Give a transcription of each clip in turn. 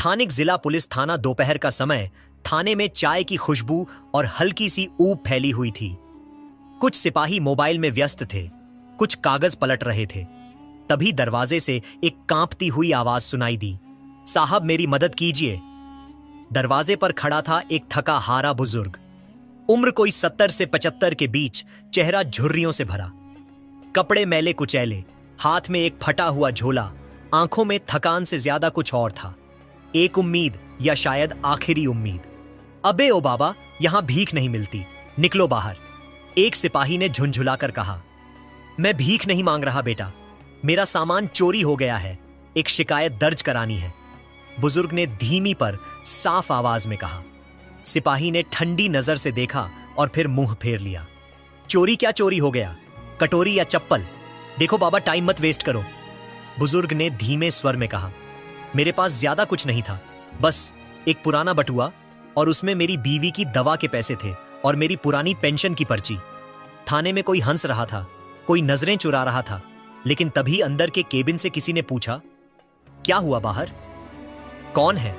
स्थानिक जिला पुलिस थाना दोपहर का समय। थाने में चाय की खुशबू और हल्की सी ऊब फैली हुई थी। कुछ सिपाही मोबाइल में व्यस्त थे, कुछ कागज पलट रहे थे। तभी दरवाजे से एक कांपती हुई आवाज सुनाई दी, साहब मेरी मदद कीजिए। दरवाजे पर खड़ा था एक थका हारा बुजुर्ग, उम्र कोई 70 से 75 के बीच, चेहरा झुर्रियों से भरा, कपड़े मैले कुचैले, हाथ में एक फटा हुआ झोला, आंखों में थकान से ज्यादा कुछ और था। एक उम्मीद, या शायद आखिरी उम्मीद। अबे ओ बाबा, यहां भीख नहीं मिलती, निकलो बाहर। एक सिपाही ने झुंझुलाकर कहा। मैं भीख नहीं मांग रहा बेटा, मेरा सामान चोरी हो गया है, एक शिकायत दर्ज करानी है, बुजुर्ग ने धीमी पर साफ आवाज में कहा। सिपाही ने ठंडी नजर से देखा और फिर मुंह फेर लिया। चोरी क्या चोरी हो गया, कटोरी या चप्पल? देखो बाबा, टाइम मत वेस्ट करो, बुजुर्ग ने धीमे स्वर में कहा। मेरे पास ज्यादा कुछ नहीं था, बस एक पुराना बटुआ और उसमें मेरी बीवी की दवा के पैसे थे और मेरी पुरानी पेंशन की पर्ची। थाने में कोई हंस रहा था, कोई नजरें चुरा रहा था, लेकिन तभी अंदर के केबिन से किसी ने पूछा, क्या हुआ बाहर? कौन है?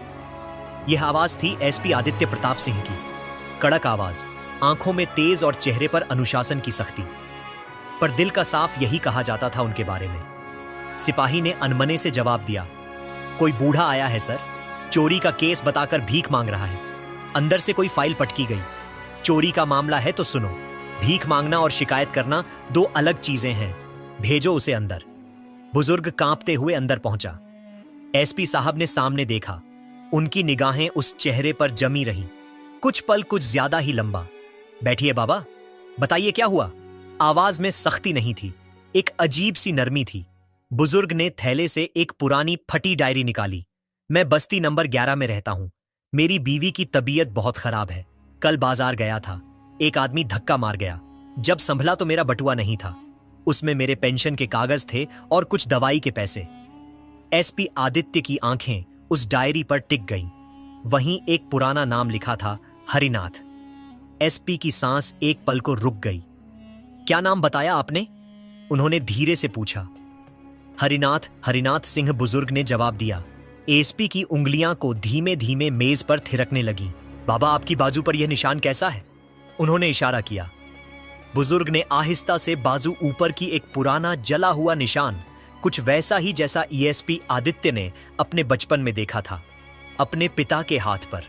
यह आवाज थी एसपी आदित्य प्रताप सिंह की। कड़क आवाज, आंखों में तेज और चेहरे पर अनुशासन की सख्ती, पर दिल का साफ यही कहा जाता था उनके बारे में। सिपाही ने अनमने से जवाब दिया, कोई बूढ़ा आया है सर, चोरी का केस बताकर भीख मांग रहा है। अंदर से कोई फाइल पटकी गई। चोरी का मामला है तो सुनो, भीख मांगना और शिकायत करना दो अलग चीजें हैं, भेजो उसे अंदर। बुजुर्ग कांपते हुए अंदर पहुंचा। एसपी साहब ने सामने देखा, उनकी निगाहें उस चेहरे पर जमी रहीं, कुछ पल कुछ ज्यादा ही लंबा। बैठिए बाबा, बताइए क्या हुआ? आवाज में सख्ती नहीं थी, एक अजीब सी नरमी थी। बुजुर्ग ने थैले से एक पुरानी फटी डायरी निकाली। मैं बस्ती नंबर 11 में रहता हूं, मेरी बीवी की तबीयत बहुत खराब है, कल बाजार गया था, एक आदमी धक्का मार गया, जब संभला तो मेरा बटुआ नहीं था, उसमें मेरे पेंशन के कागज थे और कुछ दवाई के पैसे। एसपी आदित्य की आंखें उस डायरी पर टिक गईं। वहीं एक पुराना नाम लिखा था, हरिनाथ। एसपी की सांस एक पल को रुक गई। क्या नाम बताया आपने? उन्होंने धीरे से पूछा। हरिनाथ, हरिनाथ सिंह, बुजुर्ग ने जवाब दिया। एसपी की उंगलियां को धीमे धीमे मेज पर थिरकने लगी। बाबा, आपकी बाजू पर यह निशान कैसा है? उन्होंने इशारा किया। बुजुर्ग ने आहिस्ता से बाजू ऊपर की एक पुराना जला हुआ निशान, कुछ वैसा ही जैसा एएसपी आदित्य ने अपने बचपन में देखा था, अपने पिता के हाथ पर।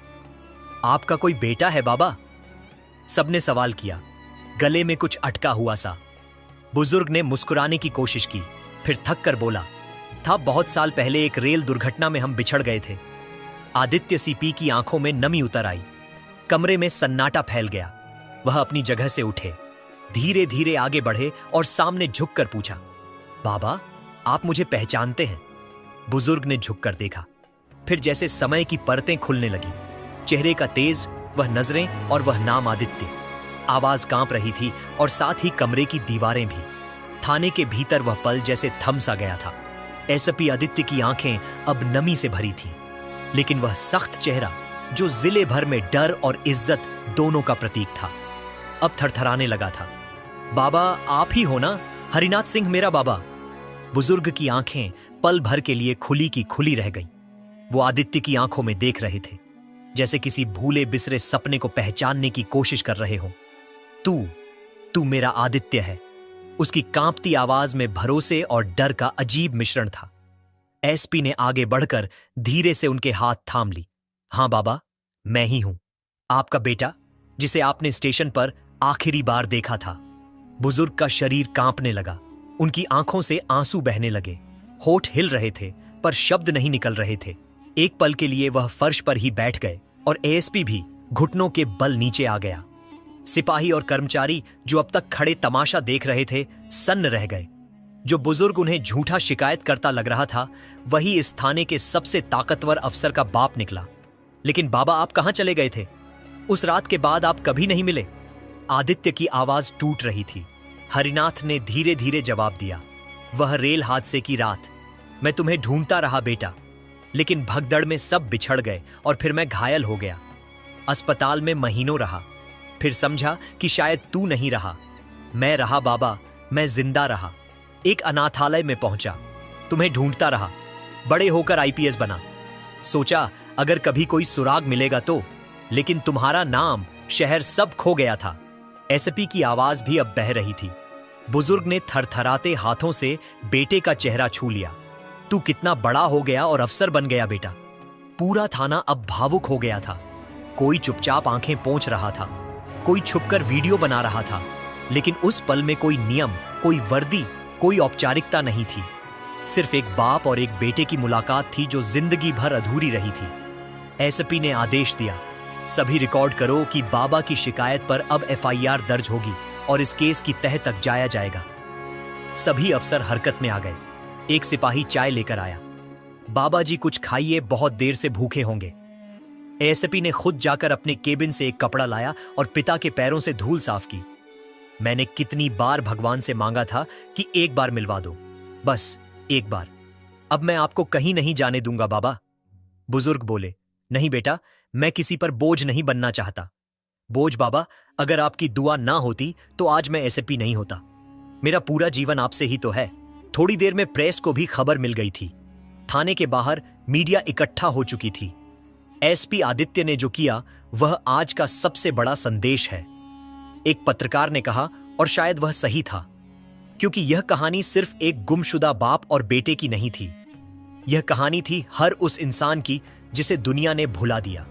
आपका कोई बेटा है बाबा? सबने सवाल किया, गले में कुछ अटका हुआ सा। बुजुर्ग ने मुस्कुराने की कोशिश की, फिर थक कर बोला, था बहुत साल पहले एक रेल दुर्घटना में हम बिछड़ गए थे। आदित्य सीपी की आंखों में नमी उतर आई। कमरे में सन्नाटा फैल गया। वह अपनी जगह से उठे, धीरे धीरे आगे बढ़े और सामने झुककर पूछा, बाबा, आप मुझे पहचानते हैं? बुजुर्ग ने झुककर देखा, फिर जैसे समय की परतें खुलने लगी, चेहरे का तेज, वह नजरें और वह नाम आदित्य। आवाज कांप रही थी और साथ ही कमरे की दीवारें भी। थाने के भीतर वह पल जैसे थम सा गया था। एसपी आदित्य की आंखें अब नमी से भरी थीं, लेकिन वह सख्त चेहरा, जो जिले भर में डर और इज्जत दोनों का प्रतीक था, अब थरथराने लगा था। बाबा, आप ही हो ना? हरिनाथ सिंह मेरा बाबा। बुजुर्ग की आंखें पल भर के लिए खुली की खुली रह गईं। वो आदित्य की आंखों में देख रहे थे, जैसे किसी भूले बिसरे सपने को पहचानने की कोशिश कर रहे हो। तू मेरा आदित्य है। उसकी कांपती आवाज में भरोसे और डर का अजीब मिश्रण था। एसपी ने आगे बढ़कर धीरे से उनके हाथ थाम ली। हां बाबा, मैं ही हूं, आपका बेटा, जिसे आपने स्टेशन पर आखिरी बार देखा था। बुजुर्ग का शरीर कांपने लगा, उनकी आंखों से आंसू बहने लगे, होठ हिल रहे थे पर शब्द नहीं निकल रहे थे। एक पल के लिए वह फर्श पर ही बैठ गए और एएसपी भी घुटनों के बल नीचे आ गया। सिपाही और कर्मचारी जो अब तक खड़े तमाशा देख रहे थे, सन्न रह गए। जो बुजुर्ग उन्हें झूठा शिकायत करता लग रहा था, वही इस थाने के सबसे ताकतवर अफसर का बाप निकला। लेकिन बाबा, आप कहां चले गए थे? उस रात के बाद आप कभी नहीं मिले। आदित्य की आवाज टूट रही थी। हरिनाथ ने धीरे धीरे जवाब दिया, वह रेल हादसे की रात। मैं तुम्हें ढूंढता रहा बेटा, लेकिन भगदड़ में सब बिछड़ गए और फिर मैं घायल हो गया। अस्पताल में महीनों रहा, फिर समझा कि शायद तू नहीं रहा। मैं रहा बाबा, मैं जिंदा रहा। एक अनाथालय में पहुंचा, तुम्हें ढूंढता रहा, बड़े होकर आईपीएस बना। सोचा अगर कभी कोई सुराग मिलेगा तो, लेकिन तुम्हारा नाम, शहर सब खो गया था। एसपी की आवाज भी अब बह रही थी। बुजुर्ग ने थरथराते हाथों से बेटे का चेहरा छू लिया। तू कितना बड़ा हो गया और अफसर बन गया बेटा। पूरा थाना अब भावुक हो गया था। कोई चुपचाप आंखें पोंछ रहा था, कोई छुपकर वीडियो बना रहा था, लेकिन उस पल में कोई नियम, कोई वर्दी, कोई औपचारिकता नहीं थी। सिर्फ एक बाप और एक बेटे की मुलाकात थी जो जिंदगी भर अधूरी रही थी। एसपी ने आदेश दिया, सभी रिकॉर्ड करो कि बाबा की शिकायत पर अब एफआईआर दर्ज होगी और इस केस की तह तक जाया जाएगा। सभी अफसर हरकत में आ गए। एक सिपाही चाय लेकर आया। बाबा जी कुछ खाइए, बहुत देर से भूखे होंगे। एसपी ने खुद जाकर अपने केबिन से एक कपड़ा लाया और पिता के पैरों से धूल साफ की। मैंने कितनी बार भगवान से मांगा था कि एक बार मिलवा दो, बस एक बार। अब मैं आपको कहीं नहीं जाने दूंगा बाबा। बुजुर्ग बोले, नहीं बेटा, मैं किसी पर बोझ नहीं बनना चाहता। बोझ बाबा, अगर आपकी दुआ ना होती तो आज मैं एसपी नहीं होता। मेरा पूरा जीवन आपसे ही तो है। थोड़ी देर में प्रेस को भी खबर मिल गई थी। थाने के बाहर मीडिया इकट्ठा हो चुकी थी। एसपी आदित्य ने जो किया वह आज का सबसे बड़ा संदेश है, एक पत्रकार ने कहा, और शायद वह सही था, क्योंकि यह कहानी सिर्फ एक गुमशुदा बाप और बेटे की नहीं थी। यह कहानी थी हर उस इंसान की जिसे दुनिया ने भुला दिया।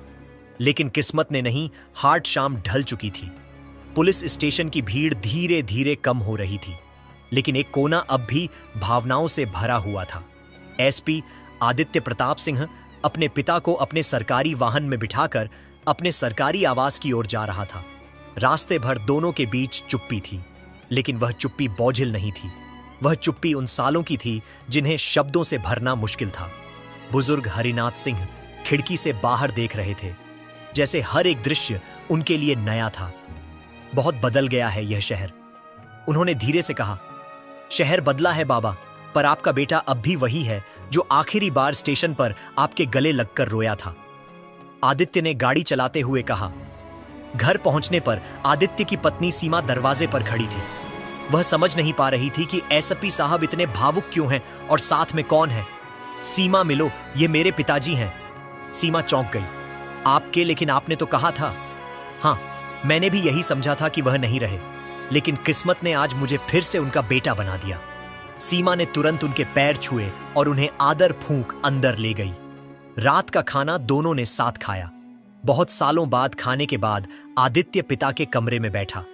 लेकिन किस्मत ने नहीं, हार्ड शाम ढल चुकी थी। पुलिस स्टेशन की भीड़ धीरे धीरे कम हो रही थी, लेकिन एक कोना अब भी भावनाओं से भरा हुआ था। एसपी आदित्य प्रताप सिंह अपने पिता को अपने सरकारी वाहन में बिठाकर अपने सरकारी आवास की ओर जा रहा था। रास्ते भर दोनों के बीच चुप्पी थी, लेकिन वह चुप्पी बोझिल नहीं थी। वह चुप्पी उन सालों की थी जिन्हें शब्दों से भरना मुश्किल था। बुजुर्ग हरिनाथ सिंह खिड़की से बाहर देख रहे थे, जैसे हर एक दृश्य उनके लिए नया था। बहुत बदल गया है यह शहर, उन्होंने धीरे से कहा। शहर बदला है बाबा, पर आपका बेटा अब भी वही है जो आखिरी बार स्टेशन पर आपके गले लगकर रोया था। आदित्य ने गाड़ी चलाते हुए कहा। घर पहुंचने पर आदित्य की पत्नी सीमा दरवाजे पर खड़ी थी। वह समझ नहीं पा रही थी कि एसपी साहब इतने भावुक क्यों हैं और साथ में कौन है। सीमा मिलो, ये मेरे पिताजी हैं। सीमा चौंक गई। आपके, लेकिन आपने तो कहा था। हाँ, मैंने भी यही समझा था कि वह नहीं रहे, लेकिन किस्मत ने आज मुझे फिर से उनका बेटा बना दिया। सीमा ने तुरंत उनके पैर छुए और उन्हें आदर फूंक अंदर ले गई। रात का खाना दोनों ने साथ खाया। बहुत सालों बाद खाने के बाद आदित्य पिता के कमरे में बैठा,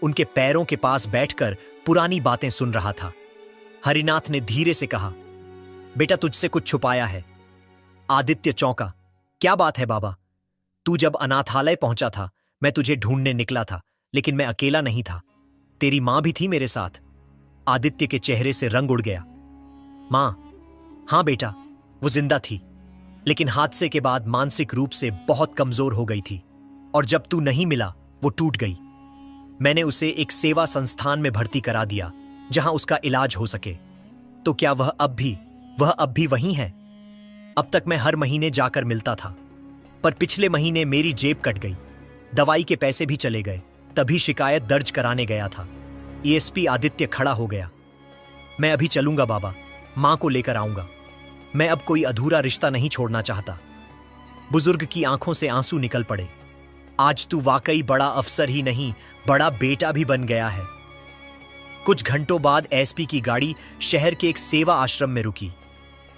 उनके पैरों के पास बैठकर पुरानी बातें सुन रहा था। हरिनाथ ने धीरे से कहा, बेटा तुझसे कुछ छुपाया है। आदित्य चौंका। क्या बात है बाबा? तू जब अनाथालय पहुंचा था मैं तुझे ढूंढने निकला था, लेकिन मैं अकेला नहीं था, तेरी मां भी थी मेरे साथ। आदित्य के चेहरे से रंग उड़ गया। मां? हां बेटा, वो जिंदा थी, लेकिन हादसे के बाद मानसिक रूप से बहुत कमजोर हो गई थी, और जब तू नहीं मिला वो टूट गई। मैंने उसे एक सेवा संस्थान में भर्ती करा दिया जहां उसका इलाज हो सके। तो क्या वह अब भी वहीं है? अब तक मैं हर महीने जाकर मिलता था, पर पिछले महीने मेरी जेब कट गई, दवाई के पैसे भी चले गए, तभी शिकायत दर्ज कराने गया था। एएसपी आदित्य खड़ा हो गया। मैं अभी चलूंगा बाबा, मां को लेकर आऊंगा। मैं अब कोई अधूरा रिश्ता नहीं छोड़ना चाहता। बुजुर्ग की आंखों से आंसू निकल पड़े। आज तू वाकई बड़ा अफसर ही नहीं, बड़ा बेटा भी बन गया है। कुछ घंटों बाद एसपी की गाड़ी शहर के एक सेवा आश्रम में रुकी।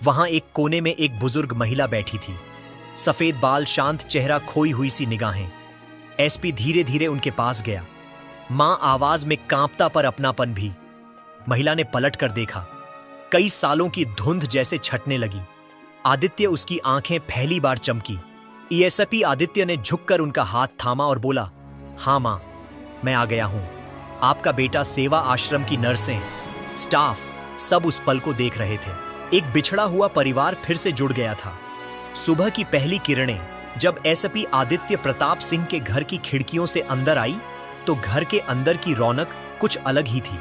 वहां एक कोने में एक बुजुर्ग महिला बैठी थी, सफेद बाल, शांत चेहरा, खोई हुई सी निगाहें। एसपी धीरे धीरे उनके पास गया। मां आवाज में कांपता पर अपनापन भी। महिला ने पलट कर देखा। कई सालों की धुंध जैसे छटने लगी। आदित्य, उसकी आंखें पहली बार चमकी। एएसपी आदित्य ने झुककर उनका हाथ थामा और बोला, हां मां, मैं आ गया हूं। आपका बेटा, सेवा आश्रम की नर्सें, स्टाफ, सब उस पल को देख रहे थे। एक बिछड़ा हुआ परिवार फिर से जुड़ गया था। सुबह की पहली किरणें जब एसपी आदित्य प्रताप सिंह के घर की खिड़कियों से अंदर आई, तो घर के अंदर की रौनक कुछ अलग ही थी।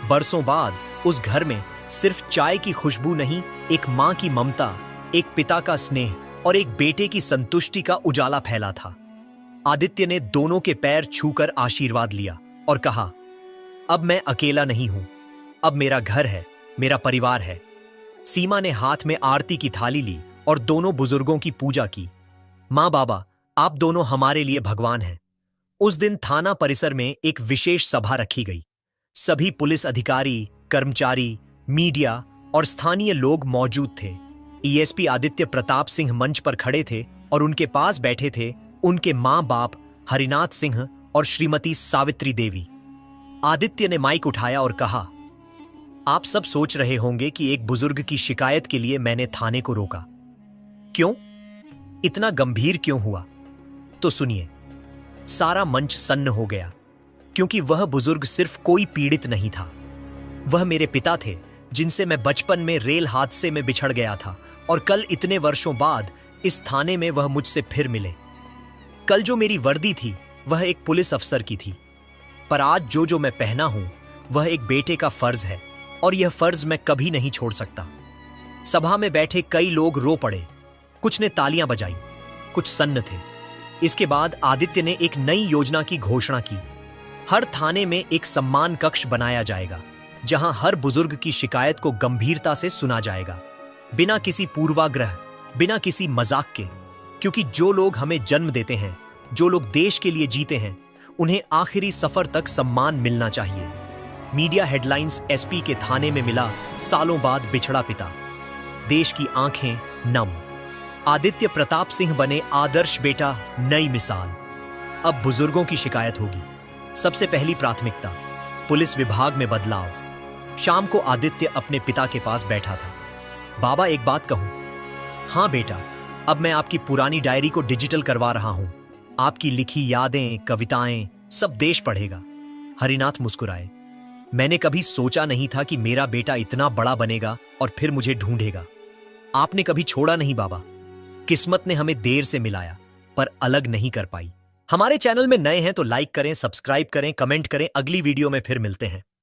बरसों बाद उस घर में सिर्फ चाय की खुशबू नहीं, एक मां की ममता, एक पिता का स्नेह और एक बेटे की संतुष्टि का उजाला फैला था। आदित्य ने दोनों के पैर छूकर आशीर्वाद लिया और कहा, अब मैं अकेला नहीं हूं, अब मेरा घर है, मेरा परिवार है। सीमा ने हाथ में आरती की थाली ली और दोनों बुजुर्गों की पूजा की। माँ बाबा, आप दोनों हमारे लिए भगवान हैं। उस दिन थाना परिसर में एक विशेष सभा रखी गई। सभी पुलिस अधिकारी, कर्मचारी, मीडिया और स्थानीय लोग मौजूद थे। ईएसपी आदित्य प्रताप सिंह मंच पर खड़े थे और उनके पास बैठे थे उनके मां बाप हरिनाथ सिंह और श्रीमती सावित्री देवी। आदित्य ने माइक उठाया और कहा, आप सब सोच रहे होंगे कि एक बुजुर्ग की शिकायत के लिए मैंने थाने को रोका। क्यों? इतना गंभीर क्यों हुआ? तो सुनिए। सारा मंच सन्न हो गया, क्योंकि वह बुजुर्ग सिर्फ कोई पीड़ित नहीं था। वह मेरे पिता थे, जिनसे मैं बचपन में रेल हादसे में बिछड़ गया था, और कल इतने वर्षों बाद इस थाने में वह मुझसे फिर मिले। कल जो मेरी वर्दी थी वह एक पुलिस अफसर की थी, पर आज जो मैं पहना हूं वह एक बेटे का फर्ज है, और यह फर्ज मैं कभी नहीं छोड़ सकता। सभा में बैठे कई लोग रो पड़े, कुछ ने तालियां बजाई, कुछ सन्न थे। इसके बाद आदित्य ने एक नई योजना की घोषणा की। हर थाने में एक सम्मान कक्ष बनाया जाएगा, जहां हर बुजुर्ग की शिकायत को गंभीरता से सुना जाएगा, बिना किसी पूर्वाग्रह, बिना किसी मजाक के। क्योंकि जो लोग हमें जन्म देते हैं, जो लोग देश के लिए जीते हैं, उन्हें आखिरी सफर तक सम्मान मिलना चाहिए। मीडिया हेडलाइंस, एसपी के थाने में मिला सालों बाद बिछड़ा पिता। देश की आंखें नम। आदित्य प्रताप सिंह बने आदर्श बेटा, नई मिसाल। अब बुजुर्गों की शिकायत होगी। सबसे पहली प्राथमिकता, पुलिस विभाग में बदलाव। शाम को आदित्य अपने पिता के पास बैठा था। बाबा, एक बात कहूं? हाँ बेटा, अब मैं आपकी पुरानी डायरी को डिजिटल करवा रहा हूं। आपकी लिखी यादें, कविताएं सब देश पढ़ेगा। हरिनाथ मुस्कुराए। मैंने कभी सोचा नहीं था कि मेरा बेटा इतना बड़ा बनेगा और फिर मुझे ढूंढेगा। आपने कभी छोड़ा नहीं बाबा। किस्मत ने हमें देर से मिलाया, पर अलग नहीं कर पाई। हमारे चैनल में नए हैं तो लाइक करें, सब्सक्राइब करें, कमेंट करें। अगली वीडियो में फिर मिलते हैं।